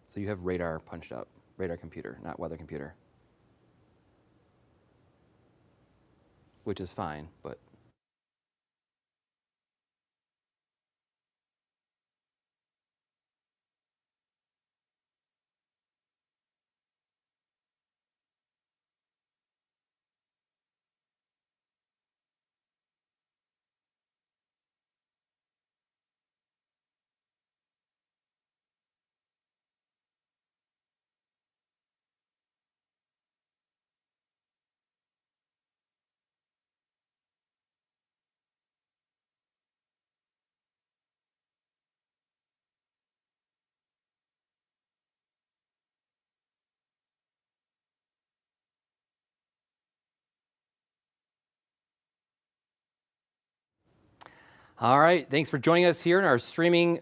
So you have radar punched up, radar computer, not weather computer, which is fine, but. All right, thanks for joining us here in our streaming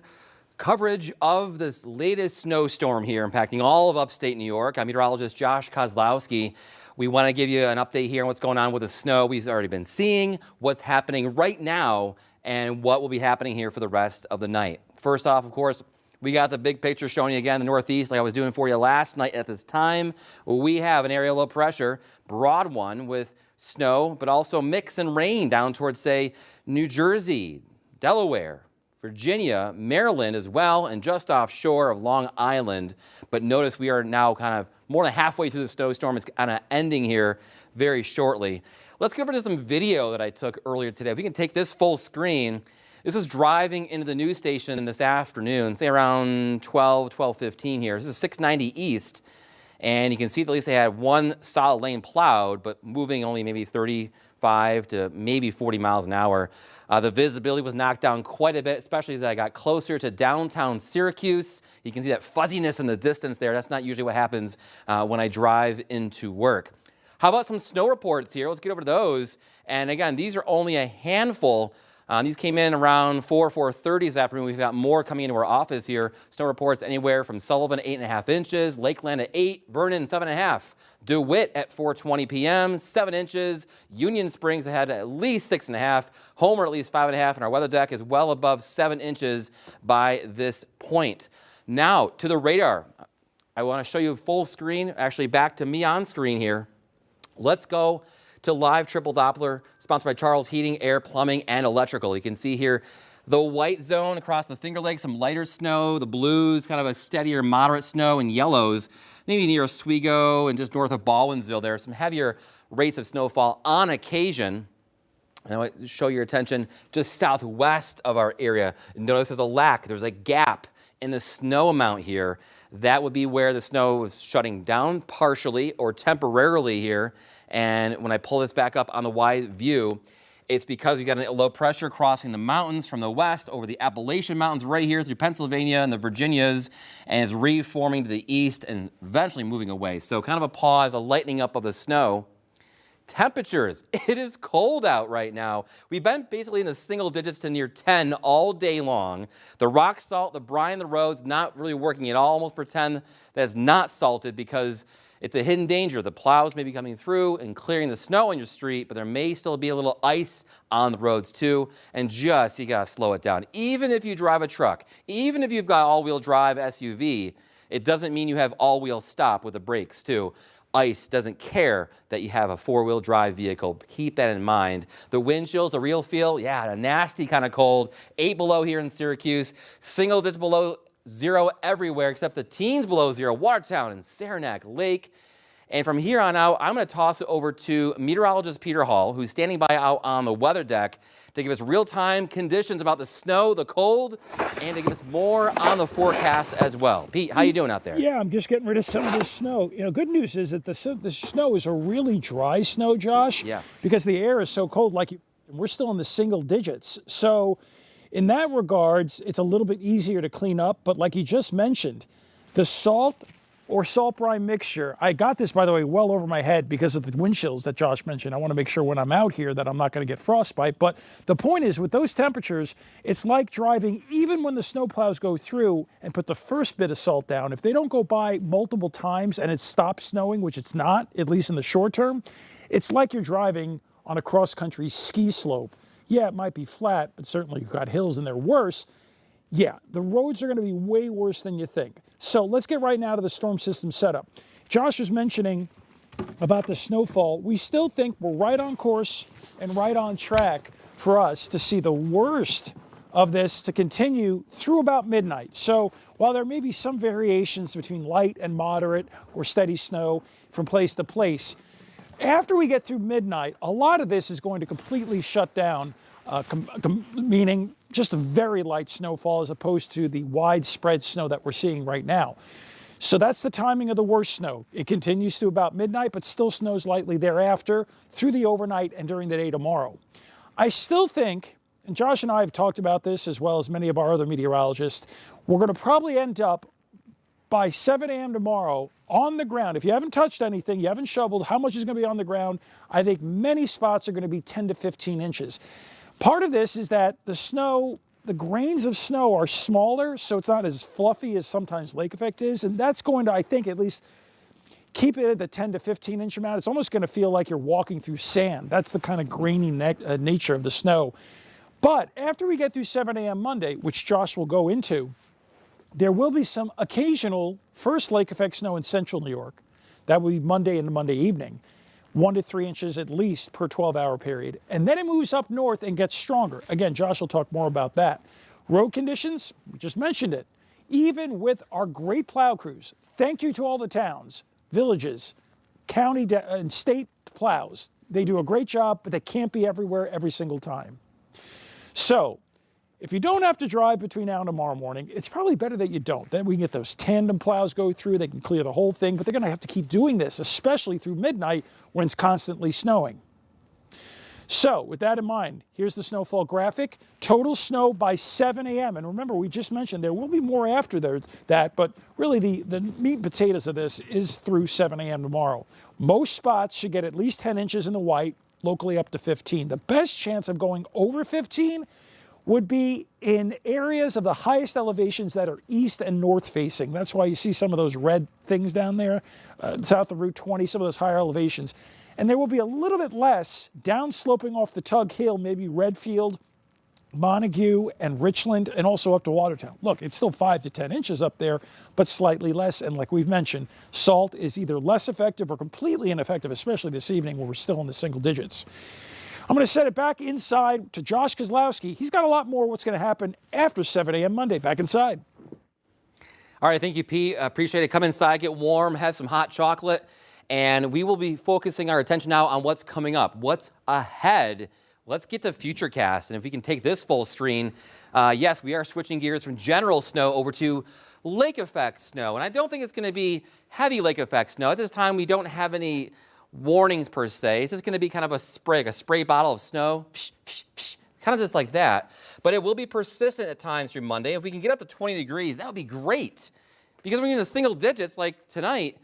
coverage of this latest snowstorm here impacting all of upstate New York. I'm meteorologist Josh Kozlowski. We want to give you an update here on what's going on with the snow we've already been seeing, what's happening right now, and what will be happening here for the rest of the night. First off, of course, we got the big picture showing you again the Northeast like I was doing for you last night at this time. We have an area of low pressure, broad one with snow, but also mix and rain down towards, say, New Jersey, Delaware, Virginia, Maryland as well, and just offshore of Long Island. But notice we are now kind of more than halfway through the snowstorm. It's kind of ending here very shortly. Let's get over to some video that I took earlier today. If we can take this full screen. This was driving into the news station this afternoon, say around 12:15 here. This is 690 East. And you can see at least they had one solid lane plowed, but moving only maybe 35 to maybe 40 miles an hour. The visibility was knocked down quite a bit, especially as I got closer to downtown Syracuse. You can see that fuzziness in the distance there. That's not usually what happens when I drive into work. How about some snow reports here? Let's get over to those. And again, these are only a handful. These came in around 4:30 this afternoon. We've got more coming into our office here. Snow reports anywhere from Sullivan, 8.5 inches, Lakeland at 8, Vernon, 7.5, DeWitt at 4:20 p.m., 7 inches, Union Springs had at least 6.5, Homer at least 5.5, and our weather deck is well above 7 inches by this point. Now to the radar. I want to show you full screen, actually back to me on screen here. Let's go to live triple Doppler, sponsored by Charles Heating, Air, Plumbing, and Electrical. You can see here the white zone across the Finger Lakes, some lighter snow, the blues, kind of a steadier, moderate snow, and yellows, maybe near Oswego and just north of Baldwinsville. There are some heavier rates of snowfall on occasion. And I want to show your attention just southwest of our area. Notice there's a gap in the snow amount here. That would be where the snow is shutting down partially or temporarily here. And when I pull this back up on the wide view, it's because we've got a low pressure crossing the mountains from the west over the Appalachian Mountains right here through Pennsylvania and the Virginias, and is reforming to the east and eventually moving away. So kind of a pause, a lightening up of the snow. Temperatures, it is cold out right now. We've been basically in the single digits to near 10 all day long. The rock salt, the brine, the roads, not really working at all. Almost pretend that it's not salted because it's a hidden danger. The plows may be coming through and clearing the snow on your street, but there may still be a little ice on the roads too. And you gotta slow it down. Even if you drive a truck, even if you've got all-wheel drive SUV, it doesn't mean you have all-wheel stop with the brakes too. ICE doesn't care that you have a four-wheel drive vehicle. Keep that in mind. The wind chills, the real feel, yeah, a nasty kind of cold. 8 below here in Syracuse, single digits below zero everywhere except the teens below zero, Watertown and Saranac Lake. And from here on out, I'm going to toss it over to meteorologist Peter Hall, who's standing by out on the weather deck to give us real-time conditions about the snow, the cold, and to give us more on the forecast as well. Pete, how you doing out there? Yeah, I'm just getting rid of some of this snow. You know, good news is that the snow is a really dry snow, Josh. Yes. Because the air is so cold, we're still in the single digits. So in that regards, it's a little bit easier to clean up. But like you just mentioned, the salt or salt brine mixture, I got this, by the way, well over my head because of the wind chills that Josh mentioned. I want to make sure when I'm out here that I'm not going to get frostbite. But the point is, with those temperatures, it's like driving, even when the snowplows go through and put the first bit of salt down, if they don't go by multiple times and it stops snowing, which it's not, at least in the short term, it's like you're driving on a cross-country ski slope. Yeah, it might be flat, but certainly you've got hills and they're worse. Yeah, the roads are going to be way worse than you think. So let's get right now to the storm system setup. Josh was mentioning about the snowfall. We still think we're right on course and right on track for us to see the worst of this to continue through about midnight. So while there may be some variations between light and moderate or steady snow from place to place, after we get through midnight, a lot of this is going to completely shut down, meaning just a very light snowfall as opposed to the widespread snow that we're seeing right now. So that's the timing of the worst snow. It continues to about midnight, but still snows lightly thereafter through the overnight and during the day tomorrow. I still think, and Josh and I have talked about this as well as many of our other meteorologists, we're going to probably end up by 7 a.m. tomorrow on the ground. If you haven't touched anything, you haven't shoveled, how much is going to be on the ground? I think many spots are going to be 10 to 15 inches. Part of this is that the snow, the grains of snow are smaller, so it's not as fluffy as sometimes lake effect is, and that's going to, I think, at least keep it at the 10 to 15 inch amount. It's almost going to feel like you're walking through sand. That's the kind of grainy nature of the snow. But after we get through 7 a.m. Monday, which Josh will go into, there will be some occasional first lake effect snow in central New York. That will be Monday and Monday evening, 1 to 3 inches at least per 12-hour period. And then it moves up north and gets stronger. Again, Josh will talk more about that. Road conditions, we just mentioned it. Even with our great plow crews, thank you to all the towns, villages, county and state plows. They do a great job, but they can't be everywhere every single time. So if you don't have to drive between now and tomorrow morning, it's probably better that you don't. Then we can get those tandem plows go through. They can clear the whole thing, but they're going to have to keep doing this, especially through midnight when it's constantly snowing. So with that in mind, here's the snowfall graphic. Total snow by 7 a.m. And remember, we just mentioned there will be more after that, but really the meat and potatoes of this is through 7 a.m. tomorrow. Most spots should get at least 10 inches in the white, locally up to 15. The best chance of going over 15 would be in areas of the highest elevations that are east and north facing. That's why you see some of those red things down there, south of Route 20, some of those higher elevations. And there will be a little bit less downsloping off the Tug Hill, maybe Redfield, Montague, and Richland, and also up to Watertown. Look, it's still 5 to 10 inches up there, but slightly less. And like we've mentioned, salt is either less effective or completely ineffective, especially this evening where we're still in the single digits. I'm going to set it back inside to Josh Kozlowski. He's got a lot more what's going to happen after 7 a.m. Monday. Back inside. All right, thank you, Pete. Appreciate it. Come inside, get warm, have some hot chocolate, and we will be focusing our attention now on what's coming up, what's ahead. Let's get to Futurecast, and if we can take this full screen, yes, we are switching gears from general snow over to lake effect snow, and I don't think it's going to be heavy lake effect snow. At this time, we don't have any warnings per se. It's just going to be kind of a spray bottle of snow, kind of just like that. But it will be persistent at times through Monday. If we can get up to 20 degrees, that would be great. Because when you're in the single digits like tonight,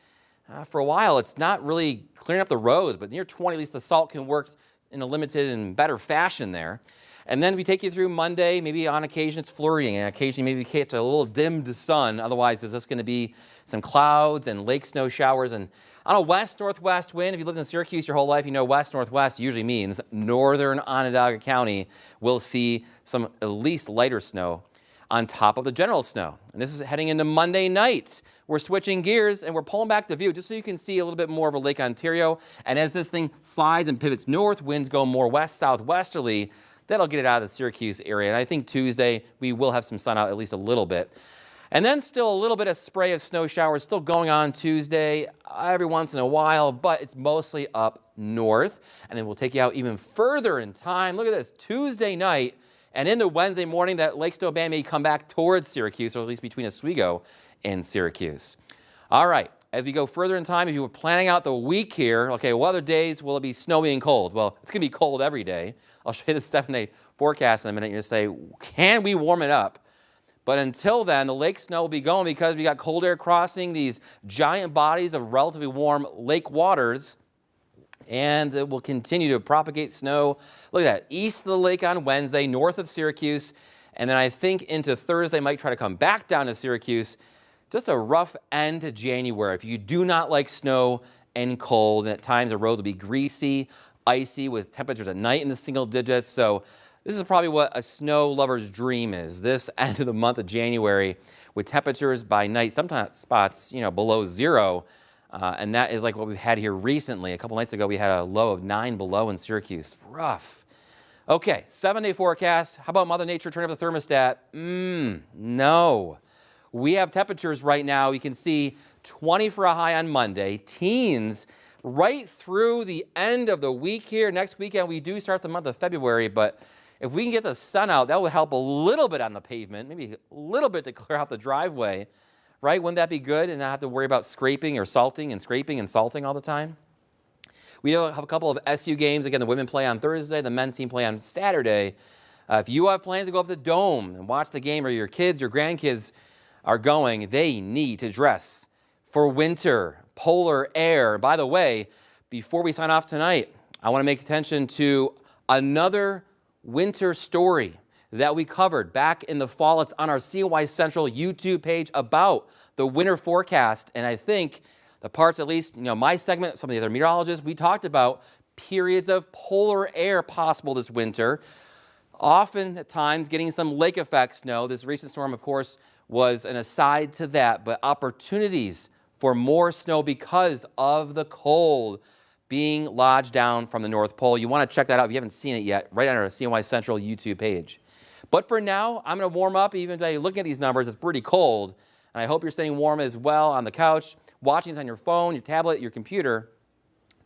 for a while, it's not really clearing up the roads, but near 20, at least the salt can work in a limited and better fashion there. And then we take you through Monday, maybe on occasion it's flurrying, and occasionally maybe we catch a little dimmed sun. Otherwise, there's just going to be some clouds and lake snow showers. And on a west-northwest wind, if you lived in Syracuse your whole life, you know west-northwest usually means northern Onondaga County will see some at least lighter snow on top of the general snow. And this is heading into Monday night. We're switching gears and we're pulling back the view just so you can see a little bit more of a Lake Ontario. And as this thing slides and pivots north, winds go more west-southwesterly. That'll get it out of the Syracuse area. And I think Tuesday we will have some sun out at least a little bit. And then still a little bit of spray of snow showers still going on Tuesday every once in a while, but it's mostly up north. And then we'll take you out even further in time. Look at this, Tuesday night and into Wednesday morning, that lake snow band may come back towards Syracuse, or at least between Oswego and Syracuse. All right, as we go further in time, if you were planning out the week here, okay, what other days will it be snowy and cold? Well, it's going to be cold every day. I'll show you the 7-day forecast in a minute. You're going to say, can we warm it up? But until then, the lake snow will be going because we got cold air crossing these giant bodies of relatively warm lake waters, and it will continue to propagate snow. Look at that, east of the lake on Wednesday, north of Syracuse, and then I think into Thursday might try to come back down to Syracuse. Just a rough end to January. If you do not like snow and cold, and at times the roads will be greasy, icy with temperatures at night in the single digits. So This is probably what a snow lover's dream is. This end of the month of January with temperatures by night, sometimes spots, below zero. And that is like what we've had here recently. A couple nights ago, we had a low of 9 below in Syracuse. Rough. Okay, 7-day forecast. How about Mother Nature turning up the thermostat? No. We have temperatures right now. You can see 20 for a high on Monday, teens right through the end of the week here. Next weekend, we do start the month of February, but if we can get the sun out, that will help a little bit on the pavement, maybe a little bit to clear out the driveway, right? Wouldn't that be good and not have to worry about scraping or salting and scraping and salting all the time? We have a couple of SU games. Again, the women play on Thursday, the men's team play on Saturday. If you have plans to go up to the Dome and watch the game, or your kids, your grandkids are going, they need to dress for winter, polar air. By the way, before we sign off tonight, I want to make attention to another winter story that we covered back in the fall. It's on our CY Central YouTube page about the winter forecast. And I think the parts, at least, my segment, some of the other meteorologists, we talked about periods of polar air possible this winter. Often at times getting some lake effect snow. This recent storm, of course, was an aside to that, but opportunities for more snow because of the cold being lodged down from the North Pole. You want to check that out if you haven't seen it yet, right on our CNY Central YouTube page. But for now, I'm going to warm up. Even today, looking at these numbers, it's pretty cold. And I hope you're staying warm as well on the couch, watching this on your phone, your tablet, your computer.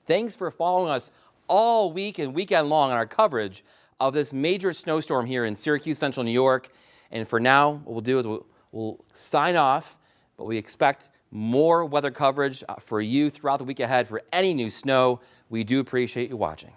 Thanks for following us all week and weekend long on our coverage of this major snowstorm here in Syracuse, Central New York. And for now, what we'll do is we'll sign off, but we expect more weather coverage for you throughout the week ahead for any new snow. We do appreciate you watching.